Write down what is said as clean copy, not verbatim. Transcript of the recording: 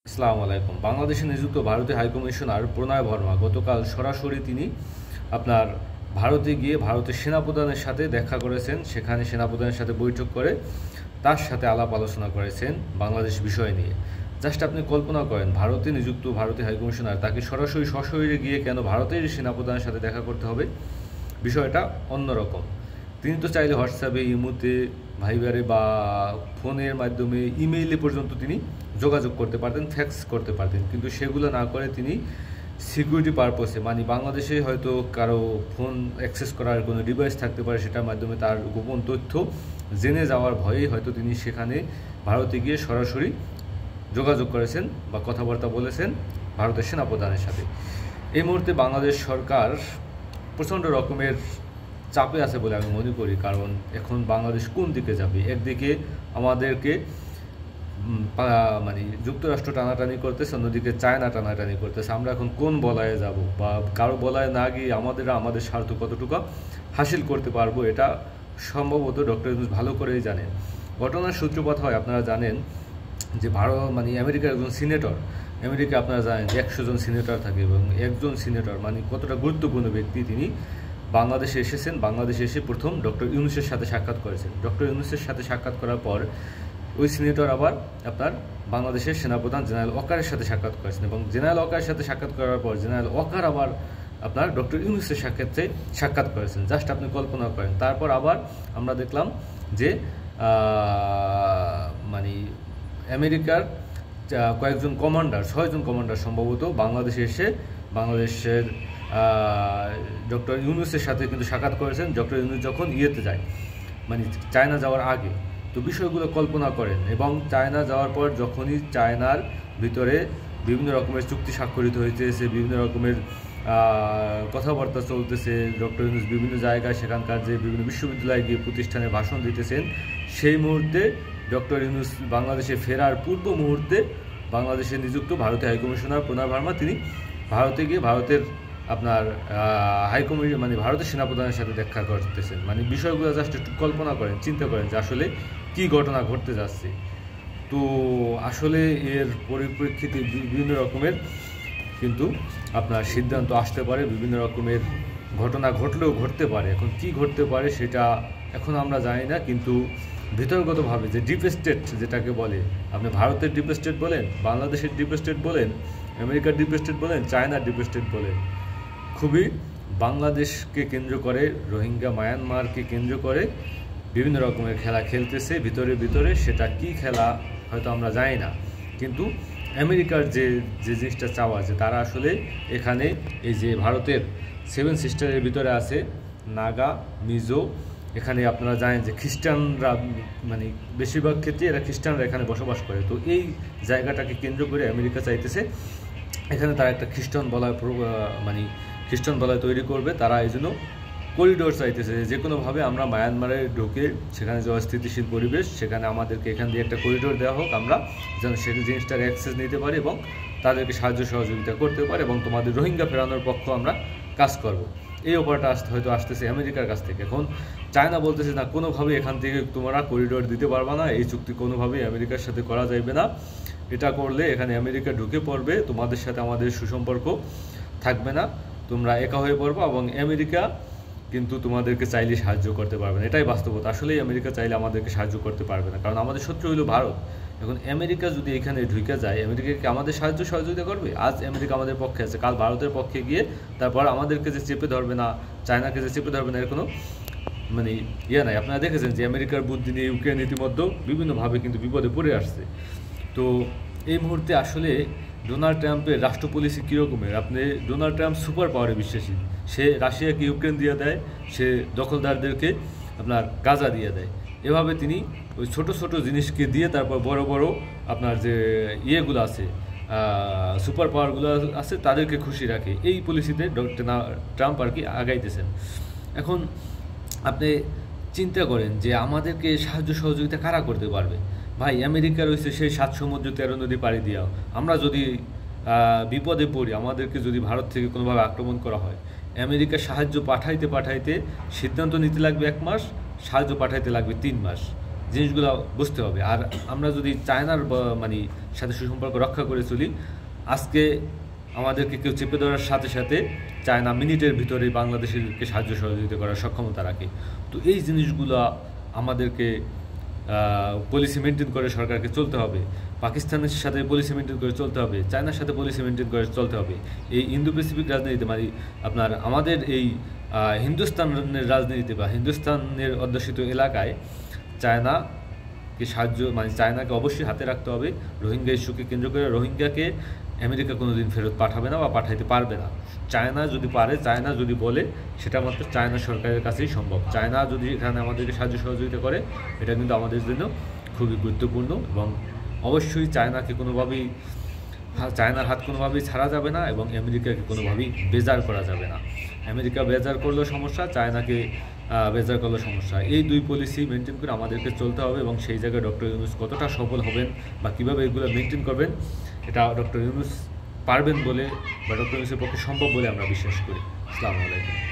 আসসালামু আলাইকুম। বাংলাদেশে নিযুক্ত ভারতীয় হাইকমিশনার প্রণয় বর্মা গতকাল সরাসরি তিনি আপনার ভারতে গিয়ে ভারতের সেনাপ্রধানের সাথে দেখা করেছেন। সেখানে সেনাপ্রধানের সাথে বৈঠক করে তার সাথে আলাপ আলোচনা করেছেন বাংলাদেশ বিষয় নিয়ে। জাস্ট আপনি কল্পনা করেন, ভারতে নিযুক্ত ভারতীয় হাইকমিশনার তাকে সরাসরি সশরীরে গিয়ে কেন ভারতের সেনাপ্রধানের সাথে দেখা করতে হবে? বিষয়টা অন্যরকম। তিনি তো চাইলে হোয়াটসঅ্যাপে, ইমোতে, ভাইবারে বা ফোনের মাধ্যমে, ইমেইলে পর্যন্ত তিনি যোগাযোগ করতে পারতেন, ফ্যাক্স করতে পারতেন, কিন্তু সেগুলো না করে তিনি সিকিউরিটি পারপসে, মানে বাংলাদেশে হয়তো কারো ফোন অ্যাক্সেস করার কোনো ডিভাইস থাকতে পারে, সেটার মাধ্যমে তার গোপন তথ্য জেনে যাওয়ার ভয়েই হয়তো তিনি সেখানে ভারতে গিয়ে সরাসরি যোগাযোগ করেছেন বা কথাবার্তা বলেছেন ভারতের সেনাপ্রধানের সাথে। এই মুহূর্তে বাংলাদেশ সরকার প্রচণ্ড রকমের চাপে আছে বলে আমি মনে করি। কারণ এখন বাংলাদেশ কোন দিকে যাবে? একদিকে আমাদেরকে মানে যুক্তরাষ্ট্র টানাটানি করতেছে, অন্যদিকে চায়না টানাটানি করতেছে। আমরা এখন কোন বলয়ে যাব বা কারো বলয়ে না গিয়ে আমাদের স্বার্থ কতটুকু হাসিল করতে পারবো, এটা সম্ভবত ডক্টর ইউনূস ভালো করেই জানেন। ঘটনার সূত্রপাত হয়, আপনারা জানেন যে মানে আমেরিকার একজন সিনেটর, আমেরিকা আপনারা জানেন যে 100 জন সিনেটর থাকে, এবং একজন সিনেটর মানে কতটা গুরুত্বপূর্ণ ব্যক্তি, তিনি বাংলাদেশে এসেছেন। বাংলাদেশে এসে প্রথম ডক্টর ইউনূসের সাথে সাক্ষাৎ করেছেন। ডক্টর ইউনূসের সাথে সাক্ষাৎ করার পর ওই সিনেটর আবার আপনার বাংলাদেশের সেনাপ্রধান জেনারেল ওয়াকারের সাথে সাক্ষাৎ করেছেন, এবং জেনারেল ওয়াকারের সাথে সাক্ষাৎ করার পর জেনারেল ওয়াকার আবার আপনার ডক্টর ইউনূসের সাক্ষাৎ করেছেন। জাস্ট আপনি কল্পনা করেন। তারপর আবার আমরা দেখলাম যে মানে আমেরিকার কয়েকজন কমান্ডার, 6 জন কমান্ডার সম্ভবত বাংলাদেশে এসে বাংলাদেশের ডক্টর ইউনূসের সাথে কিন্তু সাক্ষাৎ করেছেন ডক্টর ইউনূস যখন ইয়েতে যায়, মানে চায়না যাওয়ার আগে। তো বিষয়গুলো কল্পনা করেন। এবং চায়না যাওয়ার পর যখনই চায়নার ভিতরে বিভিন্ন রকমের চুক্তি স্বাক্ষরিত হইতেছে, বিভিন্ন রকমের কথাবার্তা চলতেছে, ডক্টর ইউনূস বিভিন্ন জায়গায় সেখানকার যে বিভিন্ন বিশ্ববিদ্যালয়ে গিয়ে প্রতিষ্ঠানে ভাষণ দিতেছেন, সেই মুহূর্তে ডক্টর ইউনূস বাংলাদেশে ফেরার পূর্ব মুহূর্তে বাংলাদেশে নিযুক্ত ভারতীয় হাইকমিশনার প্রণয় বর্মা তিনি ভারতে গিয়ে ভারতের আপনার মানে ভারতের সেনাপ্রধানের সাথে দেখা করতেছেন। মানে বিষয়গুলো জাস্ট একটু কল্পনা করেন, চিন্তা করেন যে আসলে কী ঘটনা ঘটতে যাচ্ছে। তো আসলে এর পরিপ্রেক্ষিতে বিভিন্ন রকমের কিন্তু আপনার সিদ্ধান্ত আসতে পারে, বিভিন্ন রকমের ঘটনা ঘটলেও ঘটতে পারে। এখন কি ঘটতে পারে সেটা এখন আমরা জানি না, কিন্তু ভিতরগতভাবে যে ডিপ স্টেট যেটাকে বলে, আপনি ভারতের ডিপ স্টেট বলেন, বাংলাদেশের ডিপ স্টেট বলেন, আমেরিকার ডিপ স্টেট বলেন, চায়নার ডিপ স্টেট বলেন, খুবই বাংলাদেশকে কেন্দ্র করে, রোহিঙ্গা মায়ানমারকে কেন্দ্র করে বিভিন্ন রকমের খেলা খেলতেছে ভিতরে ভিতরে। সেটা কি খেলা হয়তো আমরা জানি না, কিন্তু আমেরিকার যে জিনিসটা চাওয়া, যে তারা আসলে এখানে এই যে ভারতের 7 সিস্টারের ভিতরে আছে নাগা, মিজো, এখানে আপনারা জানেন যে খ্রিস্টানরা, মানে বেশিরভাগ ক্ষেত্রে এরা খ্রিস্টানরা এখানে বসবাস করে। তো এই জায়গাটাকে কেন্দ্র করে আমেরিকা চাইতেছে এখানে তারা একটা খ্রিস্টান বলয় তৈরি করবে। তারা এই জন্য করিডোর চাইতেছে, যে কোনোভাবে আমরা মায়ানমারে ঢুকে সেখানে যে অস্থিতিশীল পরিবেশ, সেখানে আমাদেরকে এখান দিয়ে একটা করিডোর দেওয়া হোক, আমরা যেন সেই জিনিসটার অ্যাক্সেস নিতে পারি এবং তাদেরকে সাহায্য সহযোগিতা করতে পারি, এবং তোমাদের রোহিঙ্গা ফেরানোর পক্ষ আমরা কাজ করব। এই অফারটা হয়তো আসতেছে আমেরিকার কাছ থেকে। এখন চায়না বলতেছে না, কোনোভাবে এখান থেকে তোমরা করিডোর দিতে পারবা না, এই চুক্তি কোনোভাবেই আমেরিকার সাথে করা যাবে না। এটা করলে এখানে আমেরিকা ঢুকে পড়বে, তোমাদের সাথে আমাদের সুসম্পর্ক থাকবে না, তোমরা একা হয়ে পড়বো, এবং আমেরিকা কিন্তু তোমাদেরকে চাইলে সাহায্য করতে পারবে না। এটাই বাস্তবতা। আসলেই আমেরিকা চাইলে আমাদেরকে সাহায্য করতে পারবে না, কারণ আমাদের শত্রু হলো ভারত। এখন আমেরিকা যদি এখানে ঢুকে যায়, আমেরিকাকে আমাদের সহযোগিতা করবে? আজ আমেরিকা আমাদের পক্ষে আছে, কাল ভারতের পক্ষে গিয়ে তারপর আমাদেরকে যে চেপে ধরবে না, চায়নাকে যে চেপে ধরবে না, এর কোনো মানে নাই। আপনারা দেখেছেন যে আমেরিকার বুদ্ধি নিয়ে ইউক্রেন ইতিমধ্যে বিভিন্নভাবে কিন্তু বিপদে পড়ে আসছে। তো এই মুহূর্তে আসলে ডোনাল্ড ট্রাম্পের রাষ্ট্র পলিসি কীরকমের? আপনি ডোনাল্ড ট্রাম্প সুপার পাওয়ারে বিশ্বাসী। সে রাশিয়াকে ইউক্রেন দিয়ে দেয়, সে দখলদারদেরকে আপনার গাজা দিয়ে দেয়। এভাবে তিনি ওই ছোটো ছোটো জিনিসকে দিয়ে তারপর বড় বড় আপনার যে ইয়েগুলো আছে, সুপার পাওয়ারগুলো আছে, তাদেরকে খুশি রাখে। এই পলিসিতে ট্রাম্প আর কি আগাইতেছেন। এখন আপনি চিন্তা করেন যে আমাদেরকে সাহায্য সহযোগিতা কারা করতে পারবে? ভাই, আমেরিকা রয়েছে সেই 7 সমুদ্র 13 নদী পাড়ি দিয়াও। আমরা যদি বিপদে পড়ি, আমাদেরকে যদি ভারত থেকে কোনোভাবে আক্রমণ করা হয়, আমেরিকা সাহায্য পাঠাইতে সিদ্ধান্ত নিতে লাগবে 1 মাস, সাহায্য পাঠাইতে লাগবে 3 মাস। জিনিসগুলো বুঝতে হবে। আর আমরা যদি চায়নার মানে সাথে সুসম্পর্ক রক্ষা করে চলি, আজকে আমাদেরকে কেউ চেপে ধরার সাথে সাথে চায়না মিনিটের ভিতরেই বাংলাদেশকে সাহায্য সহযোগিতা করার সক্ষমতা রাখে। তো এই জিনিসগুলো আমাদেরকে পলিসি মেনটেন করে সরকারকে চলতে হবে। পাকিস্তানের সাথে পলিসি মেনটেন করে চলতে হবে, চায়নার সাথে পলিসি মেনটেন করে চলতে হবে। এই ইন্দো প্যাসিফিক রাজনীতিতে মানে আপনার আমাদের এই হিন্দুস্তানের রাজনীতিতে বা হিন্দুস্তানের অধ্যুষিত এলাকায় চায়নাকে সাহায্য মানে চায়নাকে অবশ্যই হাতে রাখতে হবে। রোহিঙ্গা ইস্যুকে কেন্দ্র করে রোহিঙ্গাকে আমেরিকা কোনোদিন ফেরত পাঠাবে না বা পাঠাইতে পারবে না। চায়না যদি পারে, চায়না যদি বলে, সেটা মাত্র চায়না সরকারের কাছেই সম্ভব। চায়না যদি এখানে আমাদেরকে সাহায্য সহযোগিতা করে, এটা কিন্তু আমাদের জন্য খুবই গুরুত্বপূর্ণ। এবং অবশ্যই চায়নাকে কোনোভাবেই চায়নার হাত কোনোভাবেই ছাড়া যাবে না এবং আমেরিকাকে কোনোভাবেই বেজার করা যাবে না। আমেরিকা বেজার করলেও সমস্যা, চায়নাকে বেজার করলেও সমস্যা। এই দুই পলিসি মেনটেন করে আমাদেরকে চলতে হবে এবং সেই জায়গায় ডক্টর ইউনূস কতটা সফল হবেন বা কীভাবে এগুলো মেনটেন করবেন, এটা ডক্টর ইউনূস পারবেন বলে বা ডক্টর ইউনূসের পক্ষে সম্ভব বলে আমরা বিশ্বাস করি। আসসালামু আলাইকুম।